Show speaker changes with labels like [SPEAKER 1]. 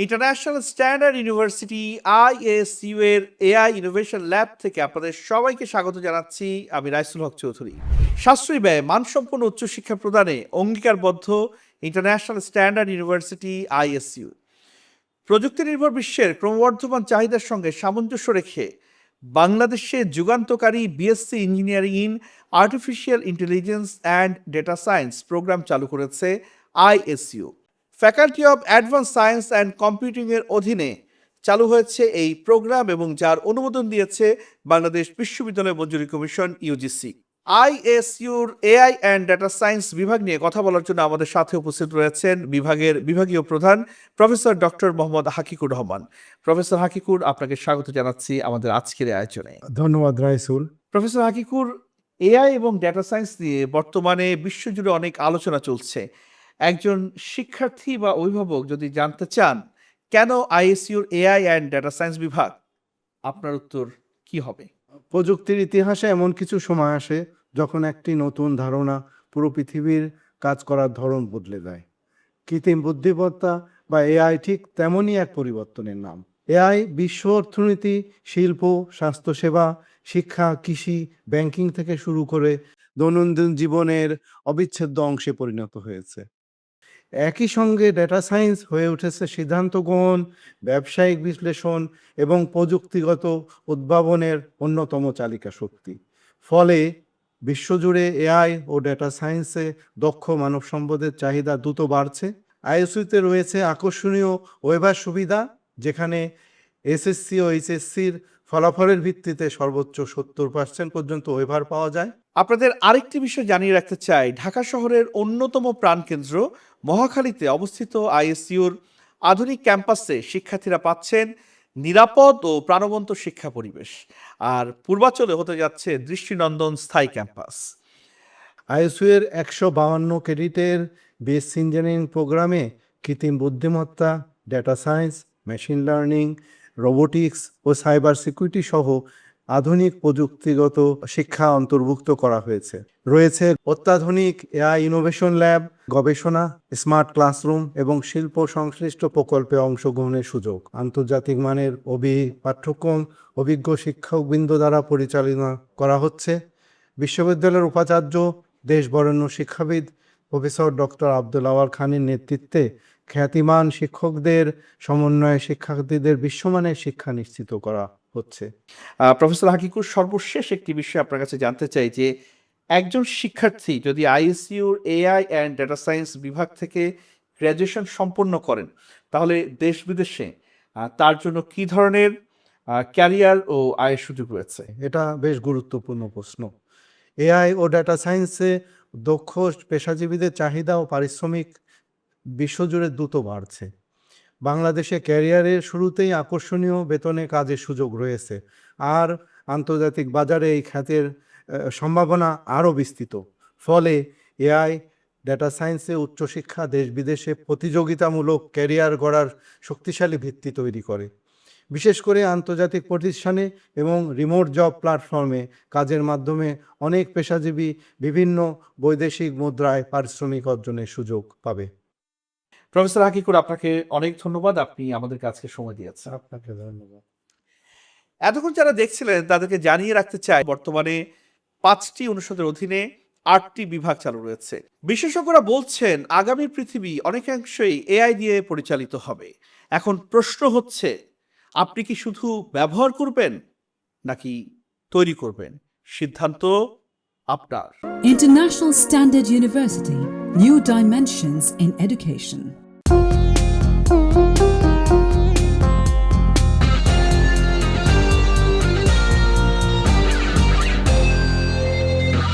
[SPEAKER 1] International standard university ISU এর AI innovation lab থেকে আপনাদের সবাইকে স্বাগত জানাচ্ছি। আমি রাইসুল হক চৌধুরী। সাশ্রয়ী ব্যয় মানসম্পন্ন উচ্চশিক্ষা প্রদানে অঙ্গীকারবদ্ধ ইন্টারন্যাশনাল স্ট্যান্ডার্ড ইউনিভার্সিটি ISU প্রযুক্তি নির্ভর বিশ্বের ক্রমবর্ধমান চাহিদার সঙ্গে সামঞ্জস্য রেখে বাংলাদেশে যুগান্তকারী BSc engineering in artificial intelligence and data science programme চালু করেছে ISU। Faculty of advance science and কম্পিউটিংয়ের অধীনে চালু হয়েছে এই প্রোগ্রাম এবং যার অনুমোদন দিয়েছে বাংলাদেশ বিশ্ববিদ্যালয় মঞ্জুরি কমিশন UGC। ISUর AI অ্যান্ড ডেটা সায়েন্স বিভাগ নিয়ে কথা বলার জন্য আমাদের সাথে উপস্থিত রয়েছেন বিভাগের বিভাগীয় প্রধান professor doctor Mohammad Hakikur Rahman. Professor Hakikur, আপনাকে স্বাগত জানাচ্ছি আমাদের আজকের আয়োজনে।
[SPEAKER 2] ধন্যবাদ রাইসুল।
[SPEAKER 1] প্রফেসর হাকিকুর, AI এবং ডেটা সায়েন্স নিয়ে বর্তমানে বিশ্বজুড়ে অনেক আলোচনা চলছে। একজন শিক্ষার্থী বা অভিভাবক যদি জানতে চান কেন ISUর AI অ্যান্ড ডেটা সায়েন্স বিভাগ, আপনার উত্তর কি হবে?
[SPEAKER 2] প্রযুক্তির ইতিহাসে এমন কিছু সময় আসে যখন একটি নতুন ধারণা পুরো পৃথিবীর কাজ করার ধরন বদলে দেয়। কৃত্রিম বুদ্ধিমত্তা বা AI ঠিক তেমনই এক পরিবর্তনের নাম। AI বিশ্ব অর্থনীতি, শিল্প, স্বাস্থ্যসেবা, শিক্ষা, কৃষি, ব্যাংকিং থেকে শুরু করে দৈনন্দিন জীবনের অবিচ্ছেদ্য অংশে পরিণত হয়েছে। একই সঙ্গে ডেটা সায়েন্স হয়ে উঠেছে সিদ্ধান্ত গ্রহণ, ব্যবসায়িক বিশ্লেষণ এবং প্রযুক্তিগত উদ্ভাবনের অন্যতম চালিকা শক্তি। ফলে বিশ্বজুড়ে AI ও ডেটা সায়েন্সে দক্ষ মানব সম্পদের চাহিদা দ্রুত বাড়ছে। ISUতে রয়েছে আকর্ষণীয় ওয়েবার সুবিধা, যেখানে SSC ও HSCর ফলাফলের ভিত্তিতে সর্বোচ্চ 70% পর্যন্ত ওয়েবার পাওয়া যায়।
[SPEAKER 1] আপনাদের আরেকটি বিষয় জানিয়ে রাখতে চাই, ঢাকা শহরের অন্যতম প্রাণকেন্দ্র মহাখালীতে অবস্থিত ISUর আধুনিক ক্যাম্পাসে শিক্ষার্থীরা পাচ্ছেন নিরাপদ ও প্রাণবন্ত শিক্ষা পরিবেশ, আর পূর্বাচলে হতে যাচ্ছে দৃষ্টিনন্দন স্থায়ী ক্যাম্পাস।
[SPEAKER 2] ISU এর 152 ক্রেডিটের BSc ইঞ্জিনিয়ারিং প্রোগ্রামে কৃত্রিম বুদ্ধিমত্তা, data science, machine learning, robotics ও সাইবার সিকিউরিটি সহ আধুনিক প্রযুক্তিগত শিক্ষা অন্তর্ভুক্ত করা হয়েছে। রয়েছে অত্যাধুনিক AI ইনোভেশন ল্যাব, গবেষণা, স্মার্ট ক্লাসরুম এবং শিল্প সংশ্লিষ্ট প্রকল্পে অংশগ্রহণের সুযোগ। আন্তর্জাতিক মানের পাঠ্যক্রম অভিজ্ঞ শিক্ষকবৃন্দ দ্বারা পরিচালনা করা হচ্ছে। বিশ্ববিদ্যালয়ের উপাচার্য, দেশবরেণ্য শিক্ষাবিদ প্রফেসর ডক্টর আব্দুল আওয়াল খানের নেতৃত্বে খ্যাতিমান শিক্ষকদের সমন্বয়ে শিক্ষার্থীদের বিশ্বমানের শিক্ষা নিশ্চিত করা হচ্ছে।
[SPEAKER 1] প্রফেসর হাকিকুর, সর্বশেষ একটি বিষয় আপনার কাছে জানতে চাই যে একজন শিক্ষার্থী যদি ISUর AI অ্যান্ড ডেটা সায়েন্স বিভাগ থেকে গ্র্যাজুয়েশন সম্পন্ন করেন, তাহলে দেশ বিদেশে তার জন্য কি ধরনের ক্যারিয়ার ও আয়ের সুযোগ রয়েছে?
[SPEAKER 2] এটা বেশ গুরুত্বপূর্ণ প্রশ্ন। AI ও ডেটা সায়েন্সে দক্ষ পেশাজীবীদের চাহিদা ও পারিশ্রমিক বিশ্বজুড়ে দ্রুত বাড়ছে। বাংলাদেশে ক্যারিয়ারের শুরুতেই আকর্ষণীয় বেতনে কাজের সুযোগ রয়েছে, আর আন্তর্জাতিক বাজারে এই খ্যাতির সম্ভাবনা আরও বিস্তৃত। ফলে AI ডেটা সায়েন্সে উচ্চশিক্ষা দেশ বিদেশে প্রতিযোগিতামূলক ক্যারিয়ার গড়ার শক্তিশালী ভিত্তি তৈরি করে। বিশেষ করে আন্তর্জাতিক প্রতিষ্ঠানে এবং রিমোট জব প্ল্যাটফর্মে কাজের মাধ্যমে অনেক পেশাজীবী বিভিন্ন বৈদেশিক মুদ্রায় পারিশ্রমিক অর্জনের সুযোগ পাবে।
[SPEAKER 1] প্রফেসর হাকিকুর, আপনাকে অনেক ধন্যবাদ, আপনি আমাদের কাছে সময় দিয়েছেন।
[SPEAKER 2] আপনাকে ধন্যবাদ।
[SPEAKER 1] এতক্ষণ যারা দেখছিলেন তাদেরকে জানিয়ে রাখতে চাই, বর্তমানে 5টি অনুষদের অধীনে 8টি বিভাগ চালু রয়েছে। বিশেষজ্ঞরা বলছেন আগামী পৃথিবী অনেকাংশেই AI দিয়ে পরিচালিত হবে। এখন প্রশ্ন হচ্ছে, আপনি কি শুধু ব্যবহার করবেন নাকি তৈরি করবেন? সিদ্ধান্ত আপনার।
[SPEAKER 3] International Standard University, New Dimensions in Education.